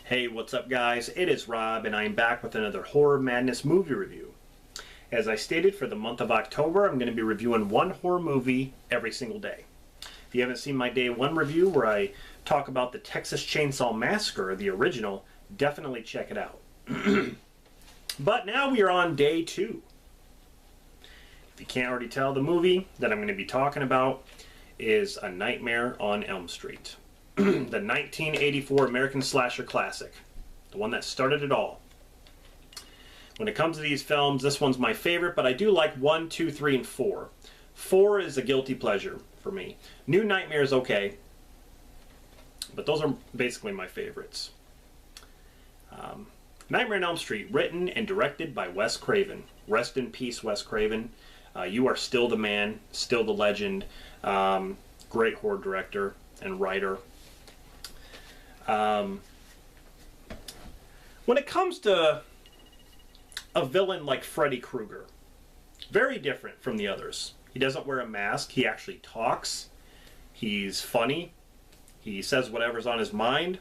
Hey, what's up guys? It is Rob and I'm back with another Horror Madness movie review. As I stated, for the month of October, I'm going to be reviewing one horror movie every single day. If you haven't seen my day one review where I talk about the Texas Chainsaw Massacre, the original, definitely check it out. But now we are on day two. If you can't already tell, the movie that I'm going to be talking about is A Nightmare on Elm Street. The 1984 American slasher classic. The one that started it all. When it comes to these films, this one's my favorite, but I do like 1, 2, 3, and 4. 4 is a guilty pleasure for me. New Nightmare is okay, but those are basically my favorites. Nightmare on Elm Street, written and directed by Wes Craven. Rest in peace, Wes Craven. You are still the man, still the legend. Great horror director and writer. When it comes to a villain like Freddy Krueger, very different from the others. He doesn't wear a mask. He actually talks. He's funny. He says whatever's on his mind.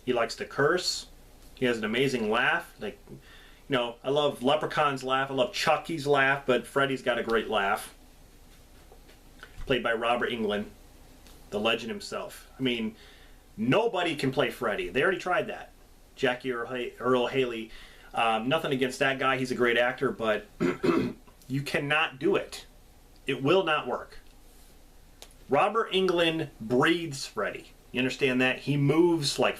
He likes to curse. He has an amazing laugh. Like, you know, I love Leprechaun's laugh. I love Chucky's laugh, but Freddy's got a great laugh. Played by Robert Englund, the legend himself. I mean, nobody can play Freddy. They already tried that. Jackie Earl Haley. Nothing against that guy. He's a great actor, but you cannot do it. It will not work. Robert Englund breathes Freddy. You understand that? He moves like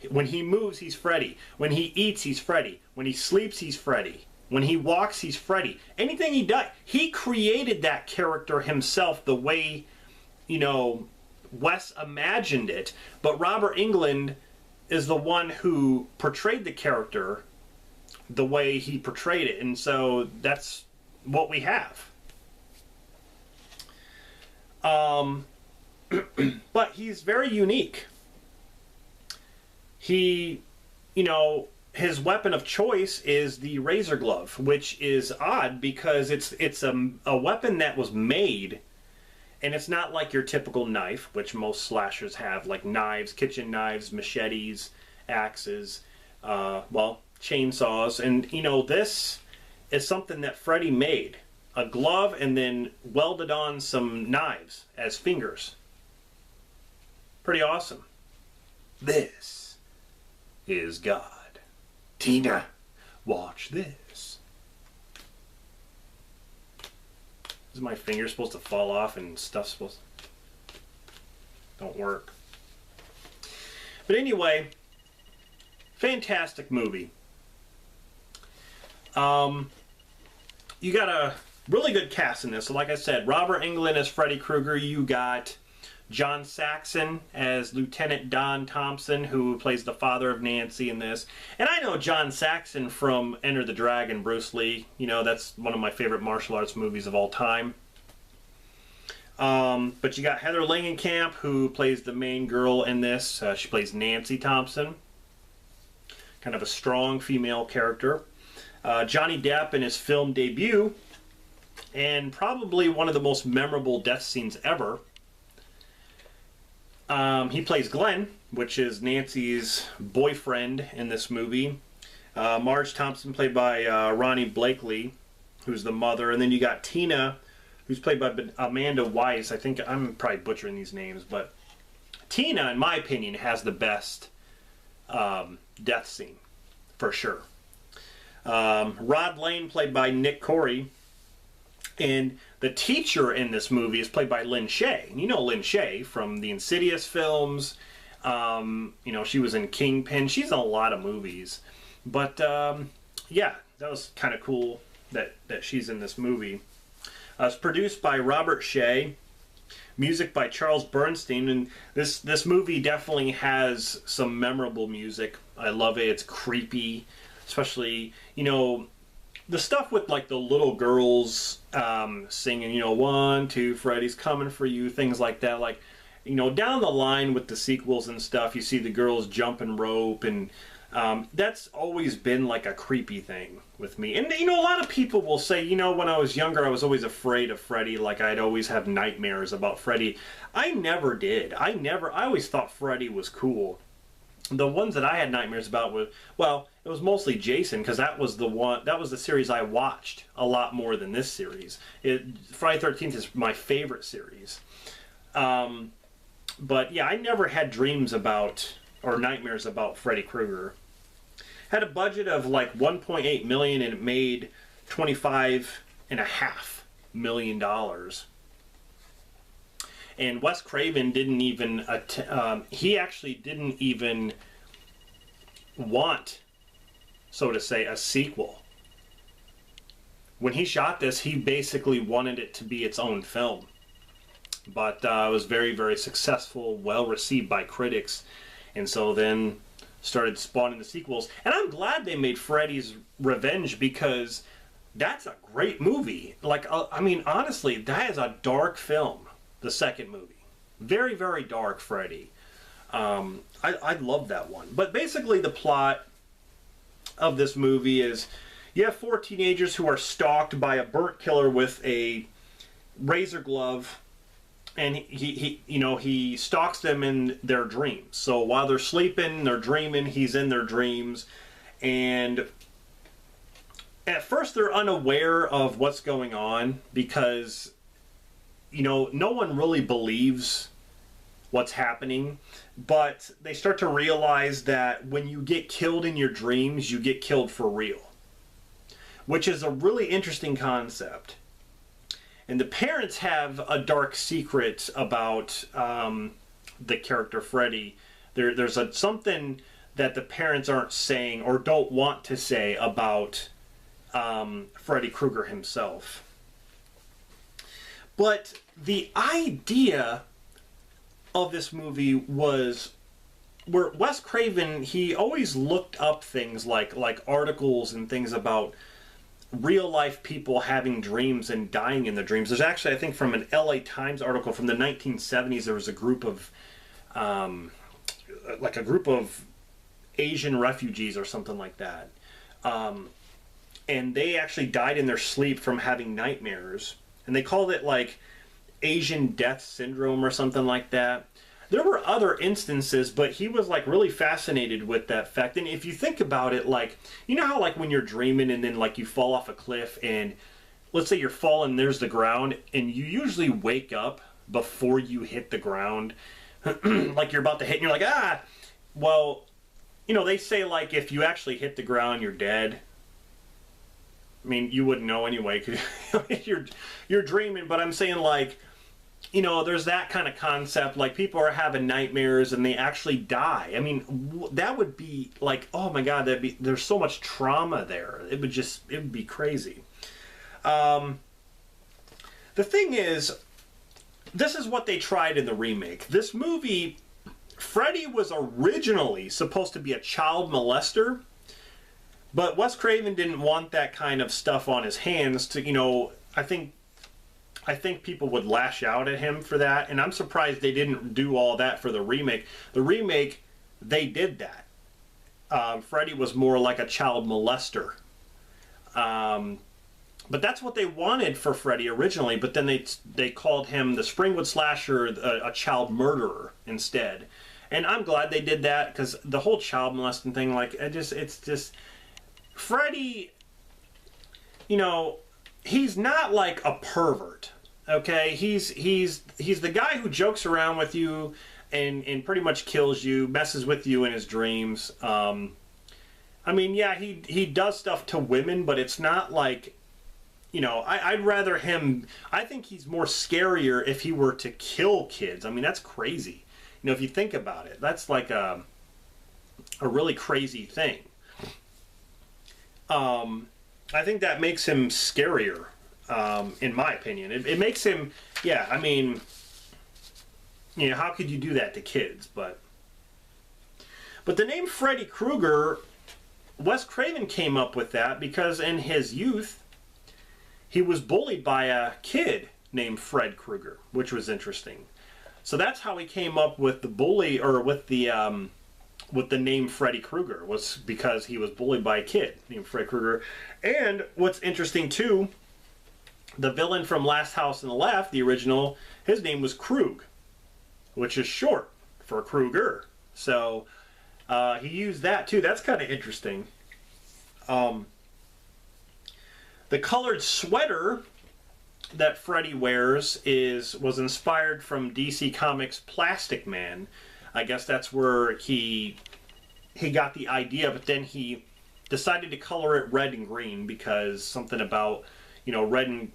when he moves, he's Freddy. When he eats, he's Freddy. When he sleeps, he's Freddy. When he walks, he's Freddy. Anything he does, he created that character himself the way, you know, Wes imagined it. But Robert Englund is the one who portrayed the character the way he portrayed it. And so that's what we have. But he's very unique. He, you know, his weapon of choice is the razor glove, which is odd because it's a weapon that was made, and it's not like your typical knife, which most slashers have, like knives, kitchen knives, machetes, axes, well, chainsaws. And, you know, this is something that Freddy made. A glove and then welded on some knives as fingers. Pretty awesome. This is God. Tina, watch this. Is my finger supposed to fall off and stuff's supposed to... Don't work. But anyway, fantastic movie. You got a really good cast in this. So like I said, Robert Englund as Freddy Krueger. You got John Saxon as Lieutenant Don Thompson, who plays the father of Nancy in this. And I know John Saxon from Enter the Dragon, Bruce Lee. You know, that's one of my favorite martial arts movies of all time. But you got Heather Langenkamp, who plays the main girl in this. She plays Nancy Thompson. Kind of a strong female character. Johnny Depp in his film debut. And probably one of the most memorable death scenes ever. He plays Glenn, which is Nancy's boyfriend in this movie. Marge Thompson, played by Ronnie Blakely, who's the mother. And then you got Tina, who's played by Amanda Weiss. I think I'm probably butchering these names, but Tina, in my opinion, has the best death scene, for sure. Rod Lane, played by Nick Corey. And the teacher in this movie is played by Lynn Shay. And you know Lynn Shay from the Insidious films. You know, she was in Kingpin. She's in a lot of movies. But, yeah, that was kind of cool that she's in this movie. It's produced by Robert Shea. Music by Charles Bernstein. And this movie definitely has some memorable music. I love it. It's creepy. Especially, you know, the stuff with like the little girls singing, you know, 1, 2, Freddy's coming for you, things like that. Like, you know, down the line with the sequels and stuff, you see the girls jumping rope, and that's always been like a creepy thing with me. And, you know, a lot of people will say, you know, when I was younger, I was always afraid of Freddy. Like, I'd always have nightmares about Freddy. I never did. I always thought Freddy was cool. The ones that I had nightmares about was, well, it was mostly Jason, because that was the series I watched a lot more than this series. Friday 13th is my favorite series. But yeah, I never had dreams about or nightmares about Freddy Krueger. Had a budget of like 1.8 million and it made $25.5 million. And Wes Craven didn't even he actually didn't even want, so to say, a sequel. When he shot this, he basically wanted it to be its own film. But it was very, very successful, well received by critics, and so then started spawning the sequels. And I'm glad they made Freddy's Revenge, because that's a great movie. Like, I mean, honestly, that is a dark film. The second movie, very, very dark Freddy. I love that one. But basically, the plot of this movie is you have 4 teenagers who are stalked by a burnt killer with a razor glove, and he stalks them in their dreams. So while they're sleeping, they're dreaming, he's in their dreams, and at first they're unaware of what's going on, because no one really believes what's happening, but they start to realize that when you get killed in your dreams, you get killed for real, which is a really interesting concept. And the parents have a dark secret about the character Freddy. There's something that the parents aren't saying or don't want to say about Freddy Krueger himself. But the idea of this movie was where Wes Craven, he always looked up things like articles and things about real life people having dreams and dying in their dreams. There's actually, I think, from an LA Times article from the 1970s, there was a group of Asian refugees or something like that. And they actually died in their sleep from having nightmares. And they called it like Asian death syndrome or something like that. There were other instances, but he was like really fascinated with that fact. And if you think about it, like, you know how like when you're dreaming and then like you fall off a cliff and let's say you're falling, there's the ground, and you usually wake up before you hit the ground. Like you're about to hit and you're like, ah! Well, they say like if you actually hit the ground, you're dead. I mean, you wouldn't know anyway because you're dreaming, but I'm saying like, there's that kind of concept. Like people are having nightmares and they actually die. I mean, that would be like, oh my God, there's so much trauma there. It would be crazy. The thing is, this is what they tried in the remake. This movie, Freddy was originally supposed to be a child molester. But Wes Craven didn't want that kind of stuff on his hands to, I think people would lash out at him for that, and I'm surprised they didn't do all that for the remake. The remake, they did that. Freddy was more like a child molester. But that's what they wanted for Freddy originally, but then they called him the Springwood Slasher, a child murderer instead. And I'm glad they did that, because the whole child molesting thing, like, it's just... Freddy, he's not like a pervert, okay? He's the guy who jokes around with you and pretty much kills you, messes with you in his dreams. I mean, yeah, he does stuff to women, but it's not like, I'd rather him... I think he's more scarier if he were to kill kids. I mean, that's crazy. If you think about it, that's like a really crazy thing. I think that makes him scarier, in my opinion. It makes him, yeah, I mean, how could you do that to kids? But the name Freddy Krueger, Wes Craven came up with that because in his youth, he was bullied by a kid named Fred Krueger, which was interesting. So that's how he came up with the bully, or with the name Freddy Krueger, was because he was bullied by a kid named Fred Krueger. And what's interesting too, the villain from Last House on the Left, the original, his name was Krug, which is short for Krueger. So He used that too. That's kind of interesting. Um, the colored sweater that Freddy wears was inspired from DC Comics' Plastic Man. I guess that's where he got the idea, but then he decided to color it red and green because something about, red and,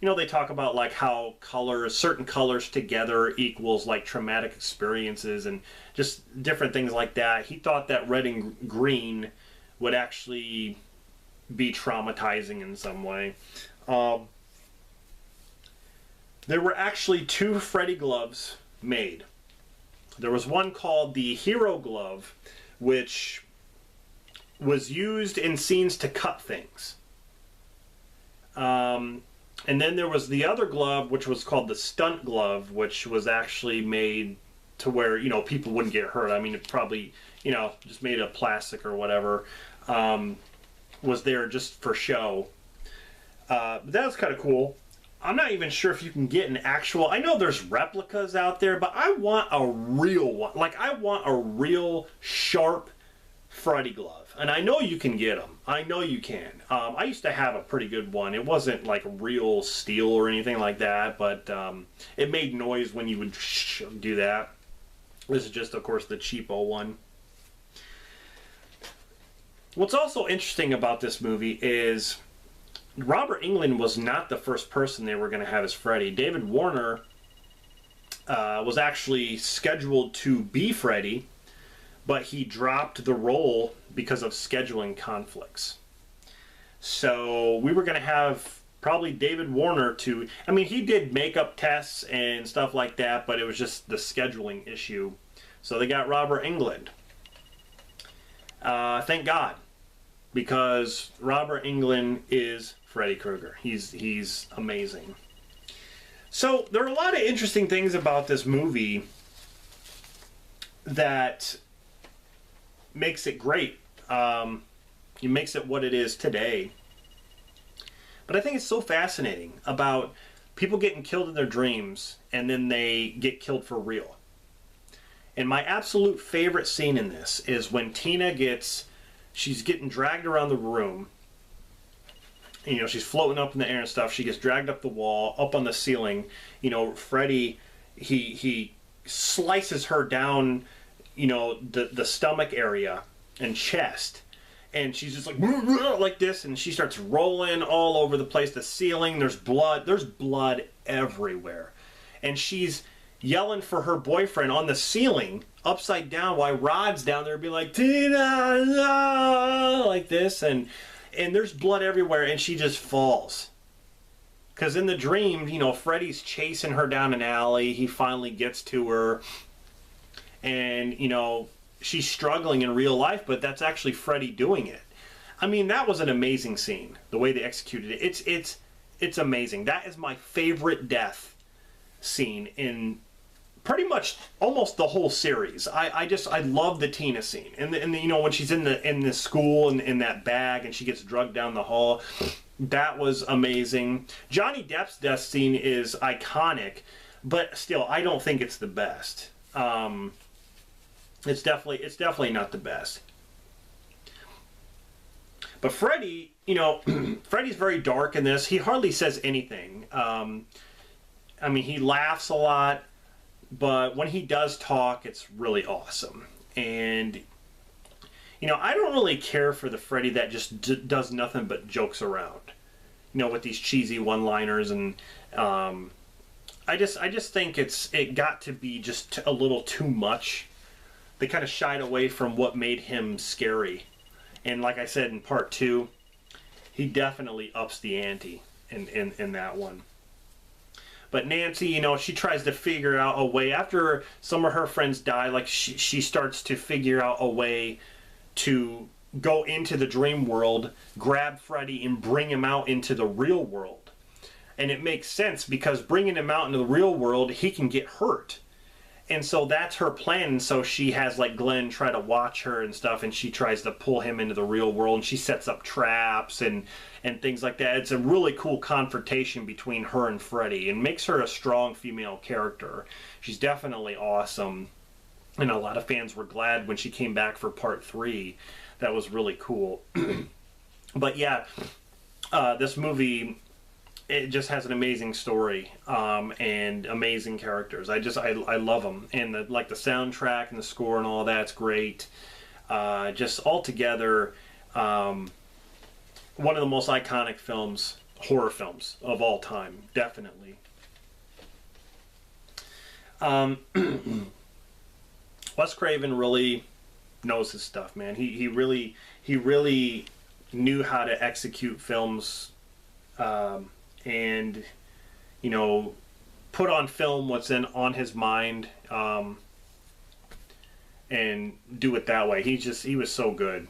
they talk about like how certain colors together equals like traumatic experiences and just different things like that. He thought that red and green would actually be traumatizing in some way. There were actually 2 Freddy gloves made. There was one called the Hero Glove, which was used in scenes to cut things. And then there was the other glove, which was called the Stunt Glove, which was actually made to where, people wouldn't get hurt. I mean, it probably, just made of plastic or whatever, was there just for show. But that was kind of cool. I'm not even sure if you can get an actual... I know there's replicas out there, but I want a real one. Like, I want a real sharp Freddy glove. And I know you can get them. I know you can. I used to have a pretty good one. It wasn't like real steel or anything like that, but it made noise when you would do that. This is just, of course, the cheapo one. What's also interesting about this movie is Robert Englund was not the first person they were going to have as Freddy. David Warner was actually scheduled to be Freddy, but he dropped the role because of scheduling conflicts. So we were going to have probably David Warner to... I mean, he did makeup tests and stuff like that, but it was just the scheduling issue. So they got Robert Englund. Thank God, because Robert Englund is Freddy Krueger. He's amazing. So there are a lot of interesting things about this movie that makes it great. It makes it what it is today. But I think it's so fascinating about people getting killed in their dreams and then they get killed for real. And my absolute favorite scene in this is when Tina she's getting dragged around the room. She's floating up in the air and stuff. She gets dragged up the wall, up on the ceiling. Freddy, he slices her down, the stomach area and chest. And she's just like this, and she starts rolling all over the place. The ceiling, there's blood everywhere. And she's yelling for her boyfriend on the ceiling, upside down, while Rod's down there, be like, Tina, no! Like this, and there's blood everywhere, and she just falls. Because in the dream, Freddy's chasing her down an alley. He finally gets to her, and, she's struggling in real life, but that's actually Freddy doing it. I mean, that was an amazing scene, the way they executed it. It's amazing. That is my favorite death scene in pretty much almost the whole series. I love the Tina scene, and when she's in the school and in that bag and she gets drugged down the hall, that was amazing. Johnny Depp's death scene is iconic, but still, I don't think it's the best. It's definitely not the best. But Freddy, Freddy's very dark in this. He hardly says anything. I mean, he laughs a lot. But when he does talk, it's really awesome. And, I don't really care for the Freddy that just does nothing but jokes around. With these cheesy one-liners. And I just think it got to be just a little too much. They kind of shied away from what made him scary. And like I said in part 2, he definitely ups the ante in that one. But Nancy, she tries to figure out a way. After some of her friends die, like she starts to figure out a way to go into the dream world, grab Freddy, and bring him out into the real world. And it makes sense because bringing him out into the real world, he can get hurt. And so that's her plan. And so she has like Glenn try to watch her and stuff, and she tries to pull him into the real world, and she sets up traps and things like that. It's a really cool confrontation between her and Freddy, and makes her a strong female character. She's definitely awesome. And a lot of fans were glad when she came back for part 3. That was really cool. But yeah, this movie, it just has an amazing story, and amazing characters. I love them, and the soundtrack and the score and all that's great. Just altogether, one of the most iconic films, horror films of all time, definitely. Wes Craven really knows his stuff, man. He really knew how to execute films, and you know, put on film what's on his mind, and do it that way. He was so good.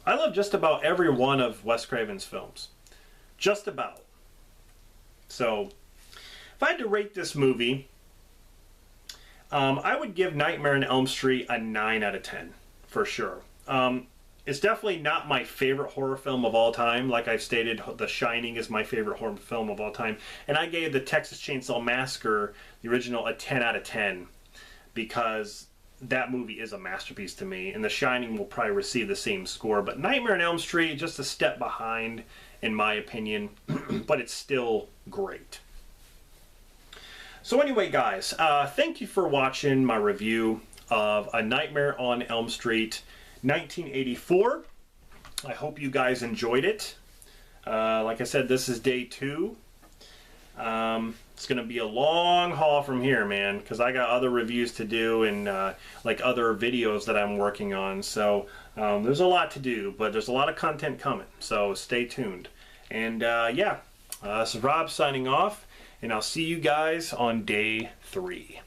I love just about every one of Wes Craven's films, just about. So if I had to rate this movie, I would give Nightmare on Elm Street a 9 out of 10 for sure. It's definitely not my favorite horror film of all time. Like I've stated, The Shining is my favorite horror film of all time. And I gave the Texas Chainsaw Massacre, the original, a 10 out of 10. Because that movie is a masterpiece to me. And The Shining will probably receive the same score. But Nightmare on Elm Street, just a step behind, in my opinion. But it's still great. So anyway, guys, thank you for watching my review of A Nightmare on Elm Street 1984. I hope you guys enjoyed it. Like I said, this is day 2. It's going to be a long haul from here, man, because I got other reviews to do and like other videos that I'm working on. So there's a lot to do, but there's a lot of content coming. So stay tuned. And yeah, this is Rob signing off, and I'll see you guys on day 3.